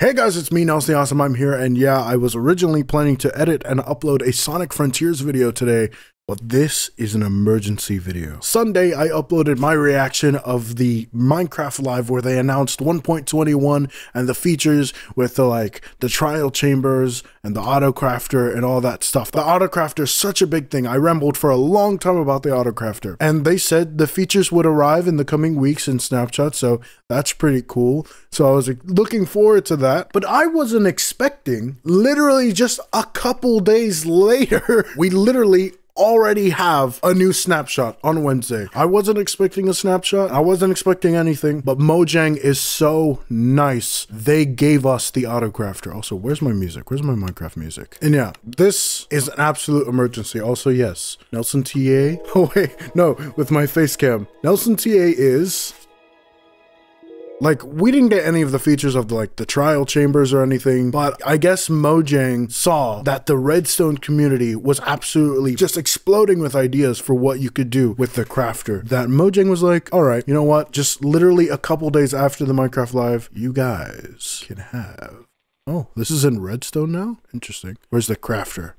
Hey guys, it's me, TheAwesome. I'm here, and yeah, I was originally planning to edit and upload a Sonic Frontiers video today, but this is an emergency video. Sunday, I uploaded my reaction of the Minecraft Live where they announced 1.21 and the features with the trial chambers and the autocrafter and all that stuff. The autocrafter is such a big thing. I rambled for a long time about the autocrafter, and they said the features would arrive in the coming weeks in Snapshot, so that's pretty cool. So I was looking forward to that, but I wasn't expecting, literally just a couple days later, we literally already have a new snapshot on Wednesday. I wasn't expecting a snapshot. I wasn't expecting anything, but Mojang is so nice. They gave us the autocrafter. Also, where's my music? Where's my Minecraft music? And yeah, this is an absolute emergency. Also, yes, Nelson TA. Oh wait, no, with my face cam. Nelson TA is... we didn't get any of the features of the trial chambers or anything, but I guess Mojang saw that the Redstone community was absolutely just exploding with ideas for what you could do with the crafter. That Mojang was like, all right, you know what? Just literally a couple days after the Minecraft Live, you guys can have... Oh, this is in Redstone now? Interesting. Where's the crafter?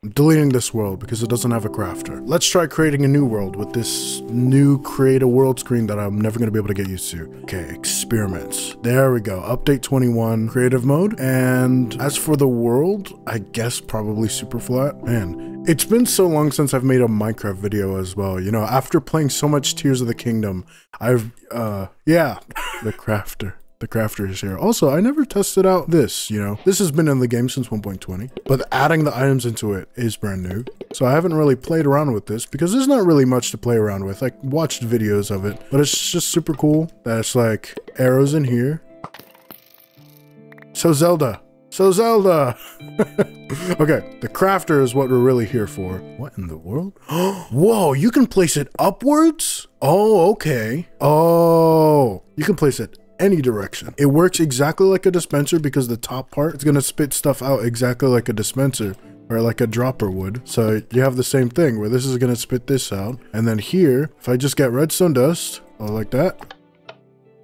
I'm deleting this world because it doesn't have a crafter. Let's try creating a new world with this new create a world screen that I'm never going to be able to get used to. Okay, experiments. There we go. Update 21, creative mode. And as for the world, I guess probably super flat. Man, it's been so long since I've made a Minecraft video as well. You know, after playing so much Tears of the Kingdom, yeah, the crafter. The crafter is here. Also, I never tested out this, you know. This has been in the game since 1.20, but adding the items into it is brand new. So I haven't really played around with this because there's not really much to play around with. I watched videos of it, but it's just super cool that it's like arrows in here. So Zelda. Okay, the crafter is what we're really here for. What in the world? Whoa, you can place it upwards? Oh, okay. Oh, you can place it any direction. It works exactly like a dispenser because the top part is gonna spit stuff out exactly like a dispenser or like a dropper would. So you have the same thing where this is gonna spit this out, and then here, if I just get redstone dust, like that.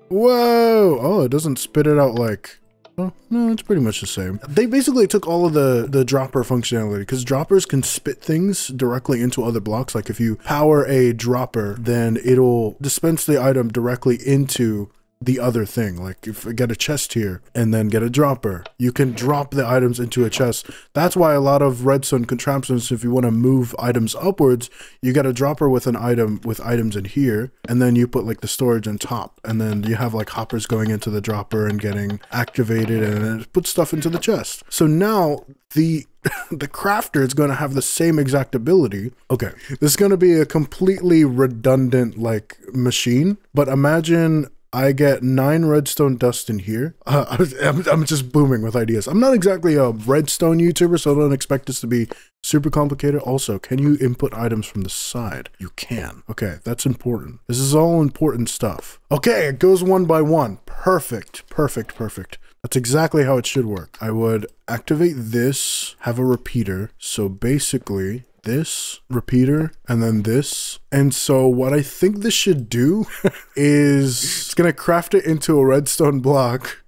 Whoa! Oh, it doesn't spit it out like... Oh, no, it's pretty much the same. They basically took all of the dropper functionality because droppers can spit things directly into other blocks. Like if you power a dropper, then it'll dispense the item directly into the other thing. Like if I get a chest here and then get a dropper, you can drop the items into a chest. That's why a lot of redstone contraptions, if you want to move items upwards, you get a dropper with an item with items in here, and then you put like the storage on top, and then you have like hoppers going into the dropper and getting activated, and then it puts stuff into the chest. So now the crafter is going to have the same exact ability. Okay, this is going to be a completely redundant machine, but imagine I get 9 redstone dust in here. I'm just booming with ideas. I'm not exactly a redstone YouTuber, so don't expect this to be super complicated. Also, can you input items from the side? You can. Okay, that's important. This is all important stuff. Okay, it goes one by one. Perfect, perfect, perfect. That's exactly how it should work. I would activate this, have a repeater. So basically, this repeater and then this. And so what I think this should do is it's gonna craft it into a redstone block,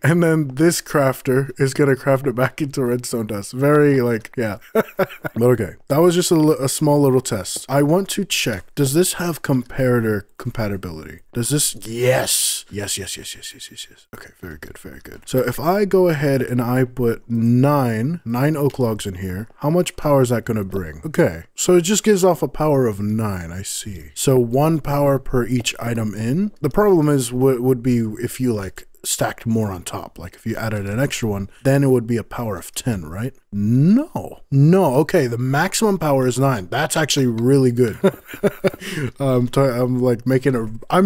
and then this crafter is gonna craft it back into redstone dust. Very yeah. But okay, that was just a small little test. I want to check, does this have comparator compatibility? Does this? Yes. Yes. Okay, very good, very good. So if I go ahead and I put 9 oak logs in here, how much power is that gonna bring? Okay, so it just gives off a power of 9, I see. So 1 power per each item in. The problem is would be if you stacked more on top. Like if you added an extra one, then it would be a power of 10, right? No, okay, the maximum power is 9. That's actually really good. I'm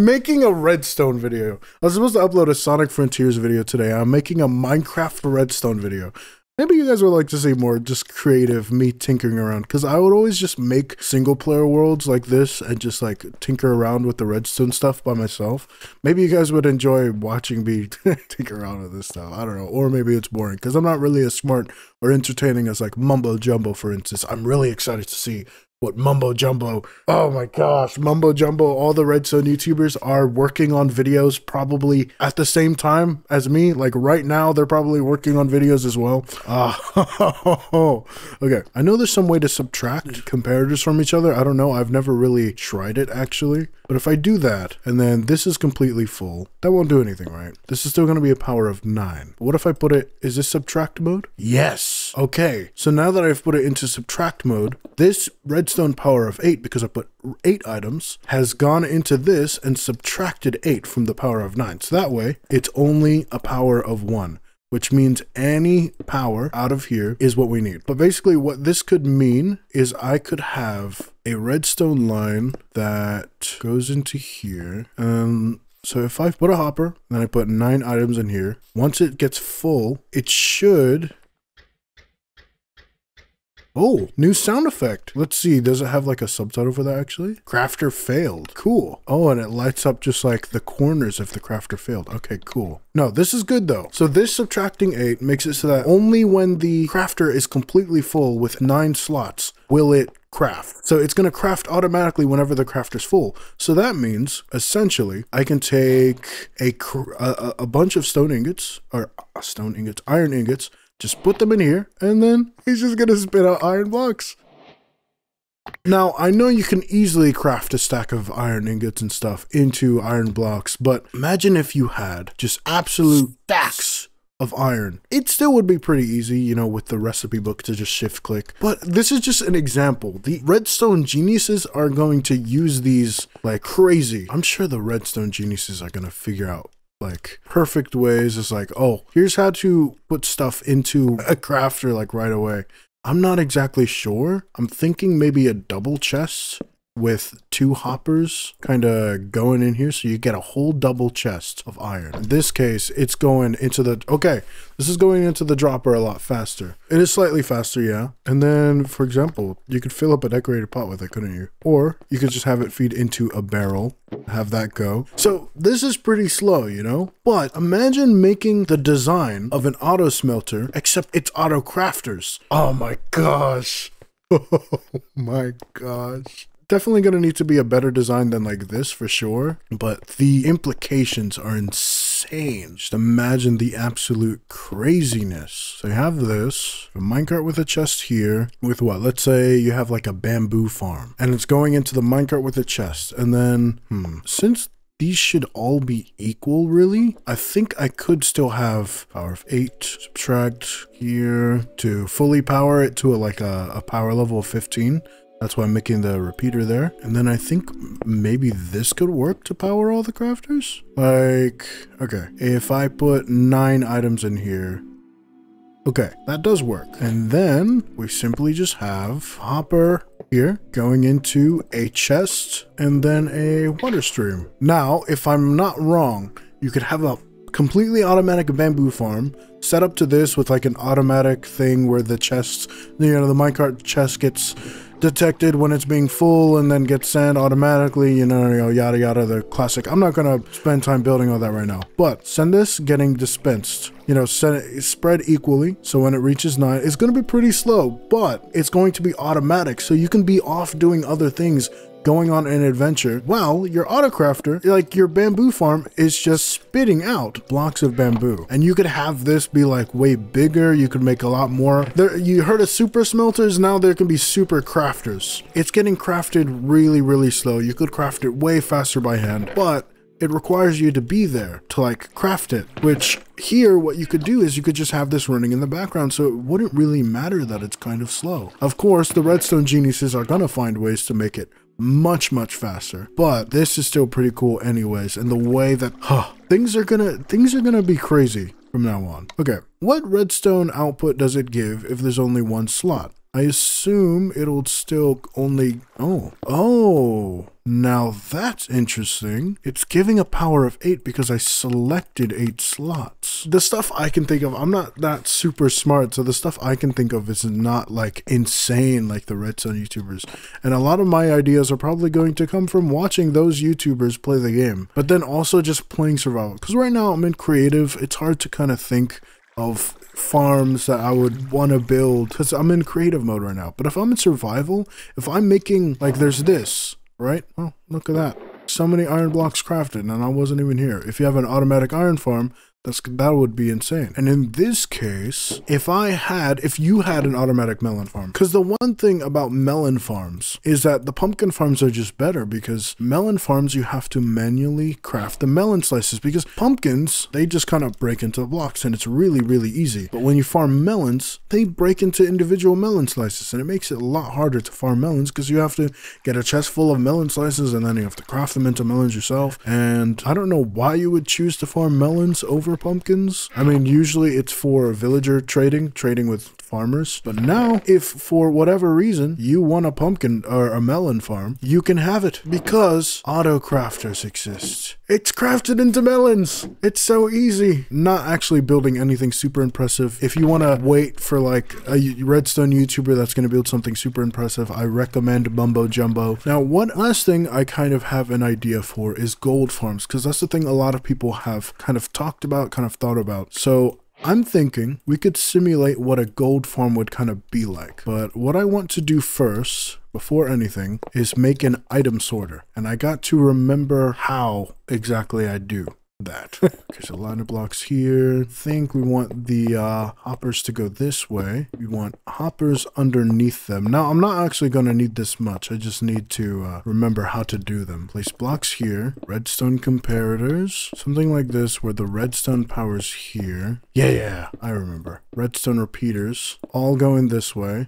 making a redstone video. I was supposed to upload a Sonic Frontiers video today. I'm making a Minecraft redstone video. Maybe you guys would like to see more just creative me tinkering around, because I would always just make single player worlds like this and just tinker around with the redstone stuff by myself. Maybe you guys would enjoy watching me tinker around with this stuff. I don't know. Or maybe it's boring because I'm not really as smart or entertaining as Mumbo Jumbo, for instance. I'm really excited to see What mumbo jumbo? Oh my gosh, mumbo jumbo. All the Redstone YouTubers are working on videos probably at the same time as me. Like right now, they're probably working on videos as well. Okay, I know there's some way to subtract comparators from each other. I don't know. I've never really tried it actually. But if I do that, and then this is completely full, that won't do anything, right? This is still going to be a power of 9. What if I put it, is this subtract mode? Yes. Okay, so now that I've put it into subtract mode, this redstone power of 8, because I put 8 items, has gone into this and subtracted 8 from the power of 9. So that way, it's only a power of 1. Which means any power out of here is what we need. But basically what this could mean is I could have a redstone line that goes into here. So if I put a hopper, then I put 9 items in here. Once it gets full, it should... Oh, new sound effect. Let's see. Does it have like a subtitle for that actually? Crafter failed. Cool. Oh, and it lights up just like the corners if the crafter failed. Okay, cool. No, this is good though. So this subtracting 8 makes it so that only when the crafter is completely full with 9 slots will it craft. So it's going to craft automatically whenever the crafter's full. So that means essentially I can take a bunch of iron ingots, just put them in here, and then he's just gonna spit out iron blocks. Now, I know you can easily craft a stack of iron ingots and stuff into iron blocks, but imagine if you had just absolute stacks of iron. It still would be pretty easy, you know, with the recipe book to just shift click. But this is just an example. The redstone geniuses are going to use these like crazy. I'm sure the redstone geniuses are gonna figure out like perfect ways. It's like, oh, here's how to put stuff into a crafter like right away. I'm not exactly sure. I'm thinking maybe a double chest with 2 hoppers kind of going in here, so you get a whole double chest of iron. In this case, it's going into the, okay, this is going into the dropper a lot faster. It is slightly faster, yeah. And then, for example, you could fill up a decorated pot with it, couldn't you? Or you could just have it feed into a barrel, have that go. So this is pretty slow, you know? But imagine making the design of an auto smelter, except it's auto crafters. Oh my gosh. Oh my gosh. Definitely going to need to be a better design than like this for sure, but the implications are insane. Just imagine the absolute craziness. So you have this, a minecart with a chest here with what? Let's say you have like a bamboo farm and it's going into the minecart with a chest. And then, since these should all be equal really, I think I could still have power of 8, subtract here to fully power it to a power level of 15. That's why I'm making the repeater there. And then I think maybe this could work to power all the crafters. Like, okay, if I put 9 items in here, okay, that does work. And then we simply just have hopper here going into a chest and then a water stream. Now, if I'm not wrong, you could have a completely automatic bamboo farm set up to this with like an automatic thing where the chests, you know, the minecart chest gets detected when it's being full and then gets sent automatically, you know, yada yada, the classic. I'm not gonna spend time building all that right now, but send this getting dispensed, you know, spread equally. So when it reaches 9, it's gonna be pretty slow, but it's going to be automatic. So you can be off doing other things, going on an adventure while your auto crafter, like your bamboo farm, is just spitting out blocks of bamboo. And you could have this be like way bigger. You could make a lot more. You heard of super smelters, now there can be super crafters. It's getting crafted really, really slow. You could craft it way faster by hand, but it requires you to be there to like craft it, which here what you could do is you could just have this running in the background, so it wouldn't really matter that it's kind of slow. Of course, the redstone geniuses are gonna find ways to make it much faster, but this is still pretty cool anyways. And the way that things are gonna be crazy from now on. Okay, what redstone output does it give if there's only 1 slot? I assume it'll still only, oh, now that's interesting. It's giving a power of 8 because I selected 8 slots. The stuff I can think of, I'm not that super smart, so the stuff I can think of is not like insane like the redstone YouTubers. And a lot of my ideas are probably going to come from watching those YouTubers play the game, but then also just playing survival. Because right now I'm in creative, it's hard to kind of think of farms that I would want to build, because I'm in creative mode right now. But if I'm in survival, if I'm making, like, there's this, right? Oh, look at that. So many iron blocks crafted, and I wasn't even here. If you have an automatic iron farm, that would be insane. And in this case, if you had an automatic melon farm, because the one thing about melon farms is that the pumpkin farms are just better, because melon farms, you have to manually craft the melon slices, because pumpkins, they just kind of break into blocks and it's really, really easy. But when you farm melons, they break into individual melon slices, and it makes it a lot harder to farm melons, because you have to get a chest full of melon slices and then you have to craft them into melons yourself. And I don't know why you would choose to farm melons over pumpkins. I mean, usually it's for villager trading with farmers. But now, if for whatever reason you want a pumpkin or a melon farm, you can have it, because auto crafters exist. It's crafted into melons. It's so easy. Not actually building anything super impressive. If you want to wait for like a Redstone YouTuber that's going to build something super impressive, I recommend Mumbo Jumbo. Now, one last thing I kind of have an idea for is gold farms, because that's the thing a lot of people have kind of talked about, kind of thought about. So I'm thinking we could simulate what a gold farm would kind of be like. But what I want to do first, before anything, is make an item sorter. And I got to remember how exactly I do that. There's a line of blocks here. I think we want the hoppers to go this way. We want hoppers underneath them. Now, I'm not actually going to need this much. I just need to remember how to do them. Place blocks here. Redstone comparators. Something like this where the redstone power's here. Yeah, I remember. Redstone repeaters. All going this way.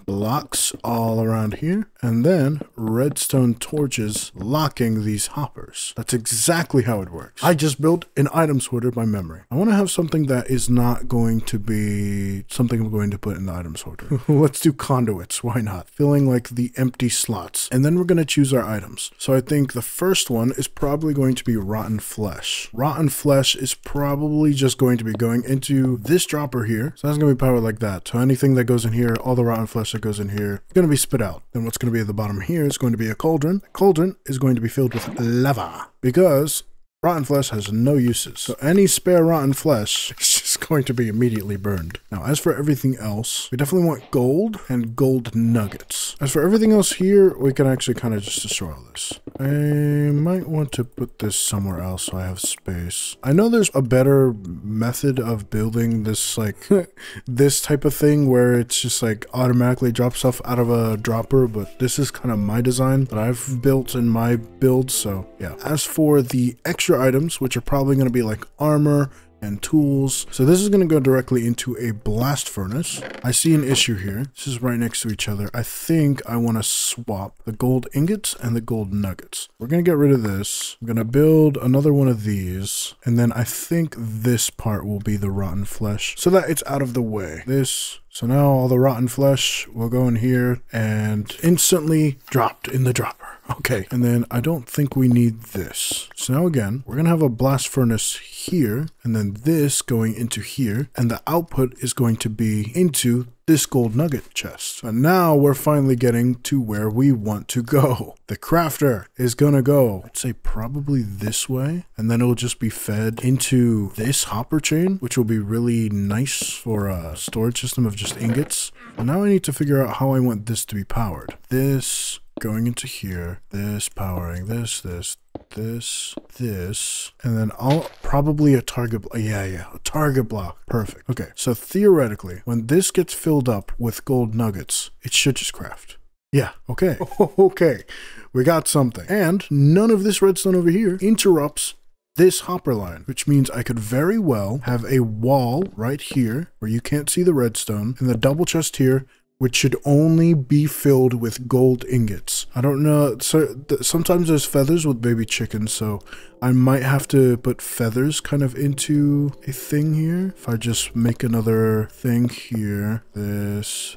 Blocks all around here. And then redstone torches locking these hoppers. That's exactly how it works. I just built an item sorter by memory. I want to have something that is not going to be something I'm going to put in the item sorter. Let's do conduits. Why not? Filling like the empty slots. And then we're going to choose our items. So I think the first one is probably going to be rotten flesh. Rotten flesh is probably just going to be going into this dropper here. So that's going to be powered like that. So anything that goes in here, all the rotten flesh that goes in here, is going to be spit out. Then what's going to be at the bottom here is going to be a cauldron. The cauldron is going to be filled with lava, because rotten flesh has no uses. So any spare rotten flesh is just going to be immediately burned. Now, as for everything else, we definitely want gold and gold nuggets. As for everything else here, we can actually kind of just destroy all this. I might want to put this somewhere else so I have space. I know there's a better method of building this, like, this type of thing where it's just like automatically drops stuff out of a dropper, but this is kind of my design that I've built in my build, so yeah. As for the extra items, which are probably going to be like armor and tools, so this is going to go directly into a blast furnace. I see an issue here. This is right next to each other. I think I want to swap the gold ingots and the gold nuggets. We're going to get rid of this. I'm going to build another one of these, and then I think this part will be the rotten flesh so that it's out of the way. So now all the rotten flesh will go in here and instantly dropped in the dropper. Okay, and then I don't think we need this. So now again, we're going to have a blast furnace here, and then this going into here, and the output is going to be into this gold nugget chest. And now we're finally getting to where we want to go. The crafter is going to go, I'd say probably this way, and then it'll just be fed into this hopper chain, which will be really nice for a storage system of just ingots. And now I need to figure out how I want this to be powered. This going into here, this powering this, and then I'll probably a target, a target block. Perfect. Okay, so theoretically, when this gets filled up with gold nuggets, it should just craft. Yeah, okay. Okay, we got something. And none of this redstone over here interrupts this hopper line, which means I could very well have a wall right here where you can't see the redstone, and the double chest here, which should only be filled with gold ingots. I don't know, so sometimes there's feathers with baby chickens, so I might have to put feathers kind of into a thing here. If I just make another thing here, this.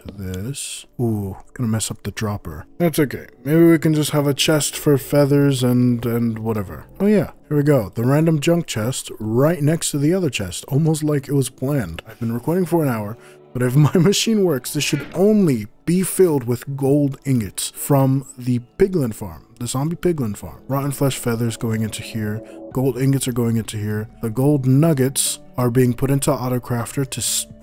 Ooh, gonna mess up the dropper. That's okay. Maybe we can just have a chest for feathers and whatever. Oh yeah, here we go. The random junk chest right next to the other chest, almost like it was planned. I've been recording for an hour. But if my machine works, this should only be filled with gold ingots from the piglin farm. the zombie piglin farm. Rotten flesh feathers going into here. Gold ingots are going into here. The gold nuggets are being put into auto crafter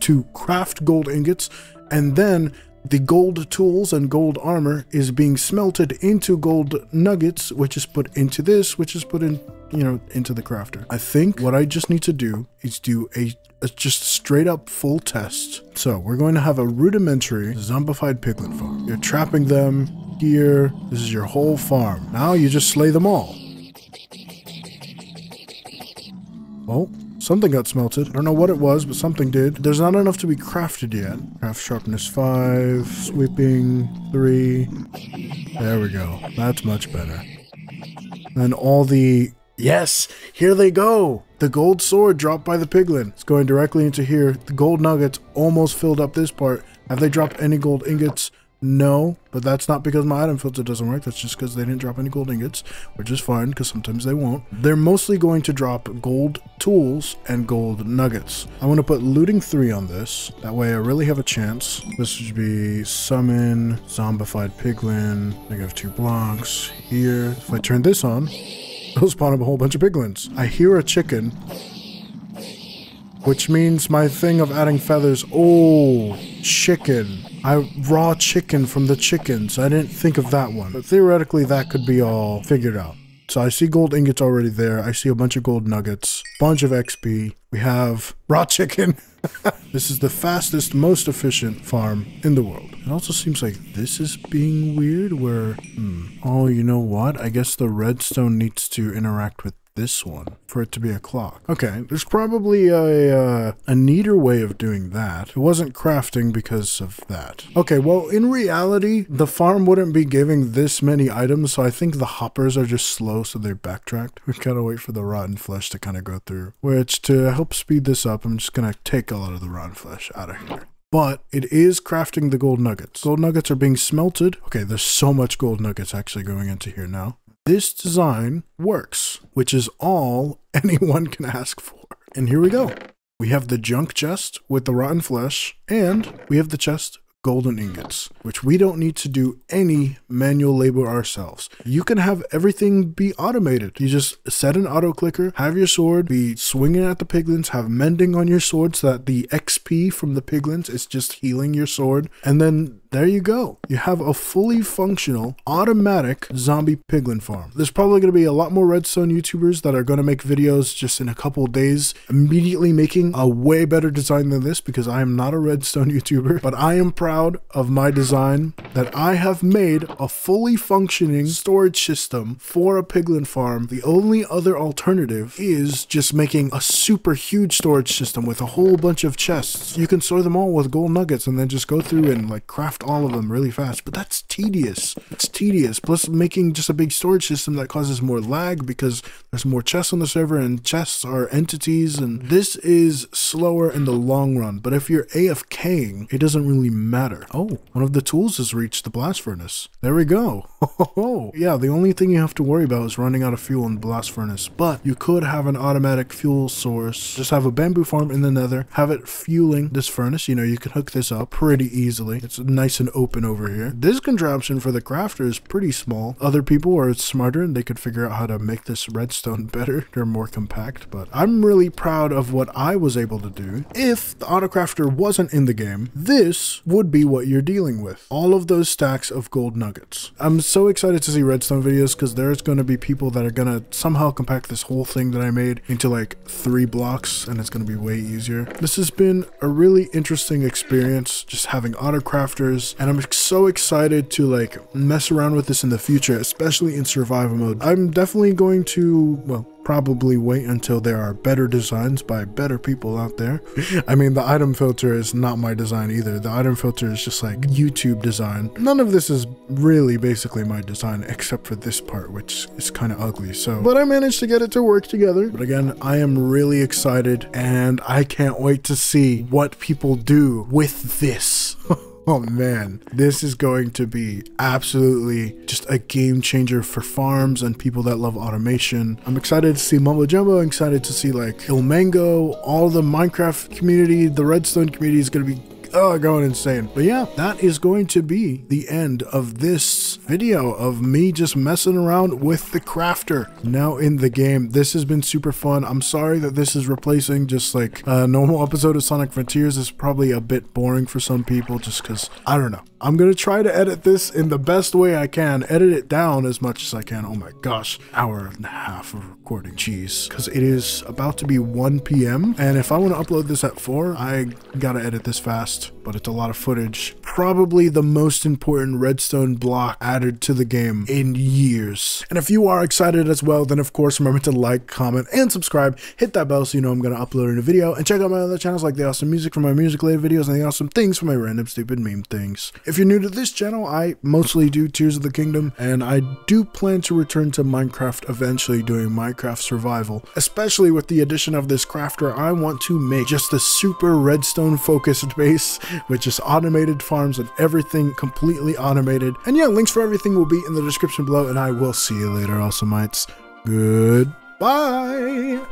to craft gold ingots, and then the gold tools and gold armor is being smelted into gold nuggets, which is put into this, which is put in, you know, into the crafter. I think what I just need to do is do a just straight up full test. So we're going to have a rudimentary zombified piglin farm. You're trapping them here. This is your whole farm. Now you just slay them all. Oh, something got smelted. I don't know what it was, but something did. There's not enough to be crafted yet. Craft sharpness 5, sweeping 3. There we go. That's much better. And all the... Yes, here they go. The gold sword dropped by the piglin. It's going directly into here. The gold nuggets almost filled up this part. Have they dropped any gold ingots? No, but that's not because my item filter doesn't work. That's just because they didn't drop any gold ingots, which is fine because sometimes they won't. They're mostly going to drop gold tools and gold nuggets. I'm going to put looting 3 on this. That way I really have a chance. This should be summon, zombified piglin. -2 blocks here. If I turn this on, it'll spawn up a whole bunch of piglins. I hear a chicken, which means my thing of adding feathers. Oh, chicken. Raw chicken from the chickens. I didn't think of that one. But theoretically, that could be all figured out. So I see gold ingots already there. I see a bunch of gold nuggets, bunch of XP. We have raw chicken. This is the fastest, most efficient farm in the world. It also seems like this is being weird where, oh, you know what? I guess the redstone needs to interact with this one for it to be a clock. Okay, there's probably a neater way of doing that. It wasn't crafting because of that. Okay, well, in reality, the farm wouldn't be giving this many items, so I think the hoppers are just slow, so they backtracked. We gotta wait for the rotten flesh to kind of go through, which to help speed this up, I'm just gonna take a lot of the rotten flesh out of here. But it is crafting the gold nuggets. Gold nuggets are being smelted. Okay, there's so much gold nuggets actually going into here now. This design works, which is all anyone can ask for. And here we go. We have the junk chest with the rotten flesh, and we have the chest golden ingots, which we don't need to do any manual labor ourselves. You can have everything be automated. You just set an auto clicker, have your sword be swinging at the piglins, have mending on your sword so that the XP from the piglins is just healing your sword, and then there you go. You have a fully functional, automatic zombie piglin farm. There's probably going to be a lot more Redstone YouTubers that are going to make videos just in a couple of days, immediately making a way better design than this because I am not a Redstone YouTuber, but I am proud of my design that I have made a fully functioning storage system for a piglin farm. The only other alternative is just making a super huge storage system with a whole bunch of chests. You can store them all with gold nuggets and then just go through and like craft all of them really fast, but that's tedious. It's tedious. Plus making just a big storage system that causes more lag because there's more chests on the server and chests are entities, and this is slower in the long run. But if you're AFKing, it doesn't really matter. Oh, one of the tools has reached the blast furnace. There we go. Yeah, the only thing you have to worry about is running out of fuel in the blast furnace, but you could have an automatic fuel source. Just have a bamboo farm in the nether, have it fueling this furnace. You know, you can hook this up pretty easily. It's nice and open over here. This contraption for the crafter is pretty small. Other people are smarter and they could figure out how to make this redstone better. They're more compact, but I'm really proud of what I was able to do. If the auto crafter wasn't in the game, this would be what you're dealing with. All of those stacks of gold nuggets. I'm so excited to see redstone videos because there's going to be people that are going to somehow compact this whole thing that I made into like 3 blocks, and it's going to be way easier. This has been a really interesting experience, just having auto crafters, and I'm so excited to like mess around with this in the future, especially in survival mode. I'm definitely going to, well, probably wait until there are better designs by better people out there. I mean, the item filter is not my design either. The item filter is just like YouTube design. None of this is really basically my design except for this part, which is kind of ugly. So, but I managed to get it to work together. But again, I am really excited and I can't wait to see what people do with this. Oh man, this is going to be absolutely just a game changer for farms and people that love automation. I'm excited to see Mumbo Jumbo. I'm excited to see like Ilmango, all the Minecraft community, the Redstone community is going to be going insane. But yeah, that is going to be the end of this video of me just messing around with the crafter now in the game. This has been super fun. I'm sorry that this is replacing just like a normal episode of Sonic Frontiers. It's probably a bit boring for some people just because, I don't know. I'm gonna try to edit this in the best way I can, edit it down as much as I can. Oh my gosh, hour and a half of recording, jeez. Because it is about to be 1 p.m. and if I want to upload this at 4, I gotta edit this fast, but it's a lot of footage. Probably the most important redstone block added to the game in years. And if you are excited as well, then of course remember to like, comment, and subscribe. Hit that bell so you know I'm gonna upload a new video, and check out my other channels like TheAwesome Music for my music-related videos and TheAwesome Things for my random stupid meme things. If you're new to this channel, I mostly do Tears of the Kingdom, and I do plan to return to Minecraft eventually, doing Minecraft survival. Especially with the addition of this crafter, I want to make just a super redstone focused base with just automated farms and everything completely automated. And yeah, links for everything will be in the description below, and I will see you later, Awesomeites. Goodbye!